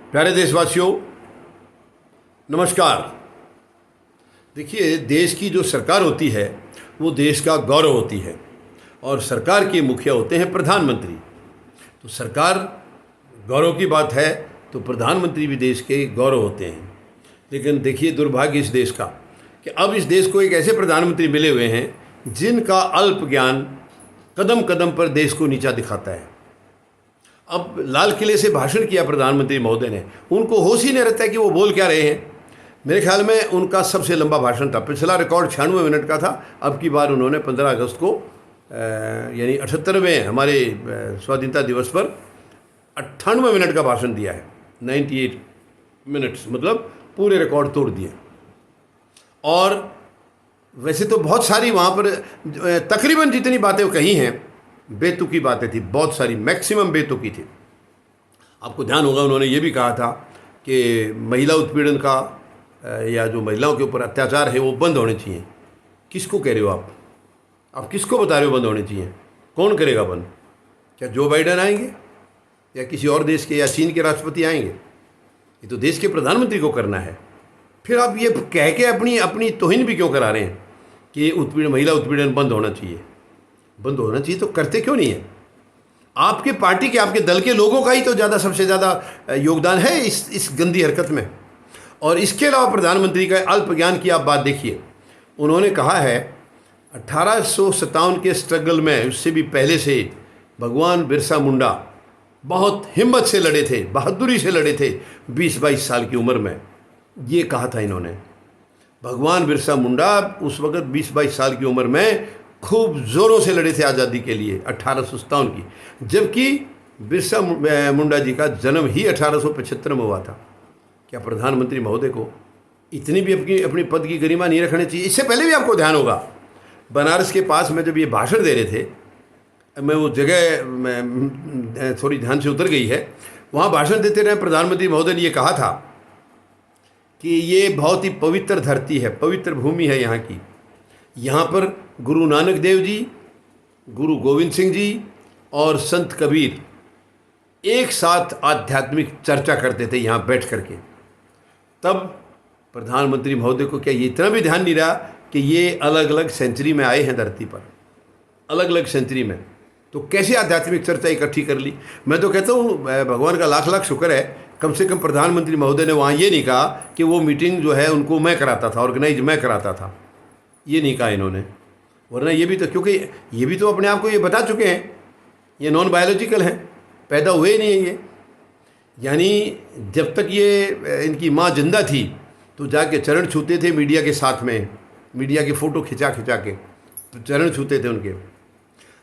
प्यारे देशवासियों, नमस्कार। देखिए, देश की जो सरकार होती है वो देश का गौरव होती है और सरकार के मुखिया होते हैं प्रधानमंत्री। तो सरकार गौरव की बात है तो प्रधानमंत्री भी देश के गौरव होते हैं। लेकिन देखिए, दुर्भाग्य इस देश का कि अब इस देश को एक ऐसे प्रधानमंत्री मिले हुए हैं जिनका अल्प ज्ञान कदम कदम पर देश को नीचा दिखाता है। अब लाल किले से भाषण किया प्रधानमंत्री महोदय ने, उनको होश ही नहीं रहता है कि वो बोल क्या रहे हैं। मेरे ख्याल में उनका सबसे लंबा भाषण था। पिछला रिकॉर्ड 96 मिनट का था। अब की बार उन्होंने 15 अगस्त को यानी 78वें हमारे स्वाधीनता दिवस पर 98 मिनट का भाषण दिया है। 98 मिनट्स, मतलब पूरे रिकॉर्ड तोड़ दिए। और वैसे तो बहुत सारी वहाँ पर तकरीबन जितनी बातें कही हैं बेतुकी बातें थी, बहुत सारी, मैक्सिमम बेतुकी थी। आपको ध्यान होगा उन्होंने ये भी कहा था कि महिला उत्पीड़न का या जो महिलाओं के ऊपर अत्याचार है वो बंद होने चाहिए। किसको कह रहे हो आप किसको बता रहे हो बंद होने चाहिए? कौन करेगा बंद? क्या जो बाइडेन आएंगे या किसी और देश के या चीन के राष्ट्रपति आएंगे? ये तो देश के प्रधानमंत्री को करना है। फिर आप ये कह के अपनी तौहीन भी क्यों करा रहे हैं कि महिला उत्पीड़न बंद होना चाहिए? बंद होना चाहिए तो करते क्यों नहीं है? आपके पार्टी के, आपके दल के लोगों का ही तो सबसे ज़्यादा योगदान है इस गंदी हरकत में। और इसके अलावा प्रधानमंत्री का अल्प ज्ञान की आप बात देखिए। उन्होंने कहा है 1857 के स्ट्रगल में, उससे भी पहले से भगवान बिरसा मुंडा बहुत हिम्मत से लड़े थे, बहादुरी से लड़े थे 20-22 साल की उम्र में। ये कहा था इन्होंने। भगवान बिरसा मुंडा उस वक़्त 20-22 साल की उम्र में खूब ज़ोरों से लड़े थे आज़ादी के लिए 1857 की, जबकि बिरसा मुंडा जी का जन्म ही 1875 में हुआ था। क्या प्रधानमंत्री महोदय को इतनी भी अपनी पद की गरिमा नहीं रखनी चाहिए? इससे पहले भी आपको ध्यान होगा, बनारस के पास में जब ये भाषण दे रहे थे, मैं वो जगह थोड़ी ध्यान से उतर गई है, वहाँ भाषण देते रहे प्रधानमंत्री महोदय ने ये कहा था कि ये बहुत ही पवित्र धरती है, पवित्र भूमि है यहाँ की। यहाँ पर गुरु नानक देव जी, गुरु गोविंद सिंह जी और संत कबीर एक साथ आध्यात्मिक चर्चा करते थे यहाँ बैठ करके। तब प्रधानमंत्री महोदय को क्या ये इतना भी ध्यान नहीं रहा कि ये अलग अलग सेंचुरी में आए हैं धरती पर, अलग अलग सेंचुरी में, तो कैसे आध्यात्मिक चर्चा इकट्ठी कर ली? मैं तो कहता हूँ भगवान का लाख लाख शुक्र है, कम से कम प्रधानमंत्री महोदय ने वहाँ ये नहीं कहा कि वो मीटिंग जो है उनको मैं कराता था, ऑर्गेनाइज मैं कराता था, ये नहीं कहा इन्होंने। वरना ये भी तो, क्योंकि ये भी तो अपने आप को ये बता चुके हैं ये नॉन बायोलॉजिकल हैं, पैदा हुए ही नहीं है ये। यानी जब तक ये इनकी माँ जिंदा थी तो जाके चरण छूते थे मीडिया के साथ में, मीडिया के फ़ोटो खिंचा के तो चरण छूते थे उनके।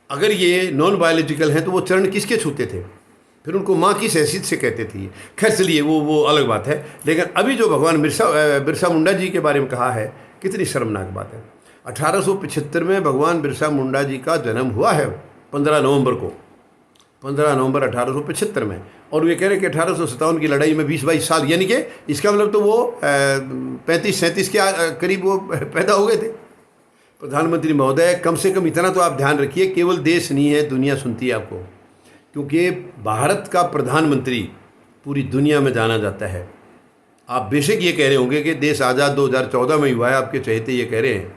अगर ये नॉन बायोलॉजिकल हैं तो वो चरण किसके छूते थे? फिर उनको माँ की हैसियत से कहते थे। खैर चलिए, वो अलग बात है। लेकिन अभी जो भगवान बिरसा मुंडा जी के बारे में कहा है, कितनी शर्मनाक बात है। 1875 में भगवान बिरसा मुंडा जी का जन्म हुआ है 15 नवंबर को, 15 नवंबर 1875 में। और वे कह रहे कि 1857 की लड़ाई में 20-22 साल, यानी कि इसका मतलब तो वो 35-37 के करीब वो पैदा हो गए थे। प्रधानमंत्री महोदय, कम से कम इतना तो आप ध्यान रखिए, केवल देश नहीं है, दुनिया सुनती है आपको, क्योंकि भारत का प्रधानमंत्री पूरी दुनिया में जाना जाता है। आप बेशक ये कह रहे होंगे कि देश आज़ाद 2014 में हुआ है, आपके चहेते ये कह रहे हैं,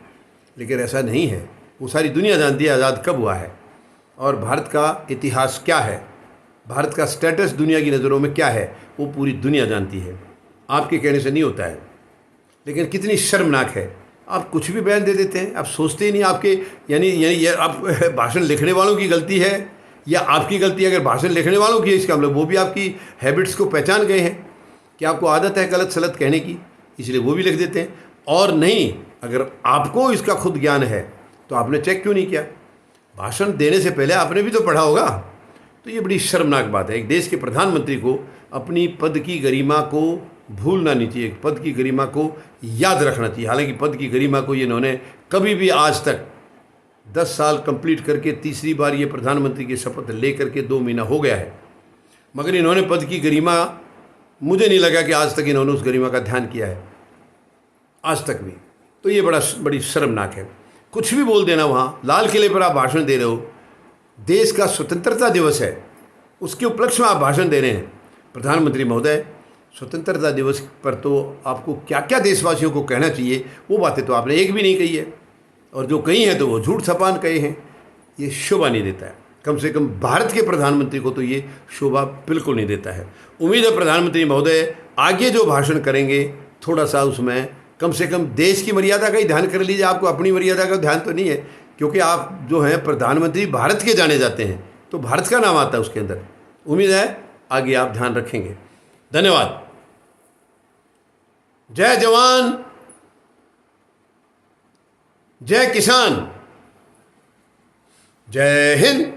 लेकिन ऐसा नहीं है। वो सारी दुनिया जानती है आज़ाद कब हुआ है और भारत का इतिहास क्या है, भारत का स्टेटस दुनिया की नज़रों में क्या है, वो पूरी दुनिया जानती है। आपके कहने से नहीं होता है। लेकिन कितनी शर्मनाक है, आप कुछ भी बयान दे देते हैं, आप सोचते ही नहीं। आपके यानी आप भाषण लिखने वालों की गलती है या आपकी गलती है? अगर भाषण लिखने वालों की है, इसका मतलब वो भी आपकी हैबिट्स को पहचान गए हैं कि आपको आदत है गलत सलत कहने की, इसलिए वो भी लिख देते हैं। और नहीं, अगर आपको इसका खुद ज्ञान है तो आपने चेक क्यों नहीं किया? भाषण देने से पहले आपने भी तो पढ़ा होगा। तो ये बड़ी शर्मनाक बात है। एक देश के प्रधानमंत्री को अपनी पद की गरिमा को भूलना नहीं चाहिए, पद की गरिमा को याद रखना चाहिए। हालांकि पद की गरिमा को इन्होंने कभी भी आज तक 10 साल कंप्लीट करके तीसरी बार ये प्रधानमंत्री की शपथ ले करके 2 महीना हो गया है, मगर इन्होंने पद की गरिमा, मुझे नहीं लगा कि आज तक इन्होंने उस गरिमा का ध्यान किया है, आज तक भी। तो ये बड़ी शर्मनाक है। कुछ भी बोल देना। वहाँ लाल किले पर आप भाषण दे रहे हो, देश का स्वतंत्रता दिवस है, उसके उपलक्ष्य में आप भाषण दे रहे हैं। प्रधानमंत्री महोदय, स्वतंत्रता दिवस पर तो आपको क्या क्या देशवासियों को कहना चाहिए, वो बातें तो आपने एक भी नहीं कही है, और जो कही हैं तो वो झूठ छपान कहे हैं। ये शोभा नहीं देता है, कम से कम भारत के प्रधानमंत्री को तो ये शोभा बिल्कुल नहीं देता है। उम्मीद है प्रधानमंत्री महोदय आगे जो भाषण करेंगे थोड़ा सा उसमें कम से कम देश की मर्यादा का ही ध्यान कर लीजिए। आपको अपनी मर्यादा का ध्यान तो नहीं है, क्योंकि आप जो हैं प्रधानमंत्री भारत के जाने जाते हैं, तो भारत का नाम आता है उसके अंदर। उम्मीद है आगे आप ध्यान रखेंगे। धन्यवाद। जय जवान, जय किसान, जय हिंद।